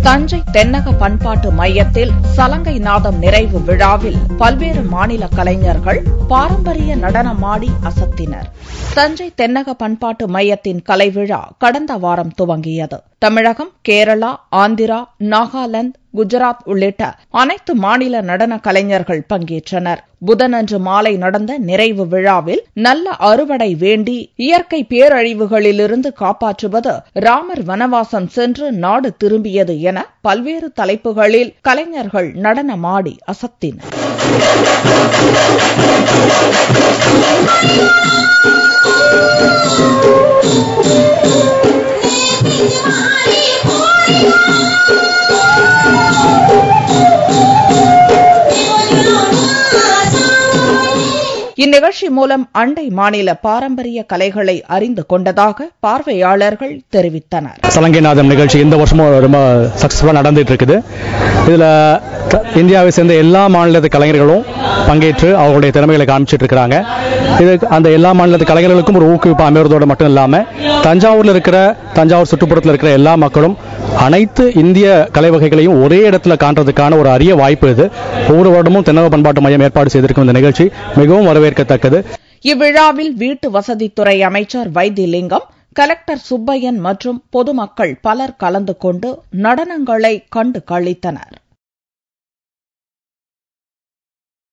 தஞ்சை தென்னக பண்பாட்டு மையத்தில் சலங்கை நாதம் நிறைவு விழாவில் பல்வேறு மாநில கலைஞர்கள் பாரம்பரிய நடனமாடி அசத்தினர். தஞ்சை தென்னக பண்பாட்டு மையத்தின் கலைவிழா கடந்த வாரம் துவங்கியது. தமிழகம், கேரளா, ஆந்திரா, நாகாலாந்து, குஜராத் உள்ளிட்ட அனைத்து மாநில நடன கலைஞர்கள் பங்கேற்றனர். புதனன்று மாலை நடந்த நிறைவு விழாவில் நல்ல அறுவடை வேண்டி இயற்கை பேரழிவுகளிலிருந்து காப்பாற்றுவது, ராமர் வனவாசம் சென்று நாடு திரும்பியது என பல்வேறு தலைப்புகளில் கலைஞர்கள் நடனமாடி அசத்தினர். இந்நிகழ்ச்சி மூலம் அண்டை மாநில பாரம்பரிய கலைகளை அறிந்து கொண்டதாக பார்வையாளர்கள் தெரிவித்தனர். சலங்கைநாதம் நிகழ்ச்சி இந்த வருஷமும் ரொம்ப சக்சஸ்ஃபுல்லா நடந்துட்டு இருக்குது. இதுல இந்தியாவை சேர்ந்த எல்லா மாநிலத்து கலைஞர்களும் பங்கேற்று அவர்களுடைய திறமைகளை காமிச்சிட்டு இருக்கிறாங்க. இது அந்த எல்லா மாநிலத்து கலைஞர்களுக்கும் ஒரு ஊக்குவிப்பு அமைவதோடு மட்டும் இல்லாம தஞ்சாவூர் சுற்றுப்புறத்தில் இருக்கிற எல்லா மக்களும் அனைத்து இந்திய கலை வகைகளையும் ஒரே இடத்துல காண்றதுக்கான ஒரு அரிய வாய்ப்பு இது. ஒவ்வொரு வருடமும் தென்னக பண்பாட்டு மையம் ஏற்பாடு செய்திருக்கும் இந்த நிகழ்ச்சி மிகவும் வரவேற்கத்தக்கது. இவ்விழாவில் வீட்டு வசதித்துறை அமைச்சர் வைத்திலிங்கம், கலெக்டர் சுப்பையன் மற்றும் பொதுமக்கள் பலர் கலந்து கொண்டு நடனங்களை கண்டு களித்தனர்.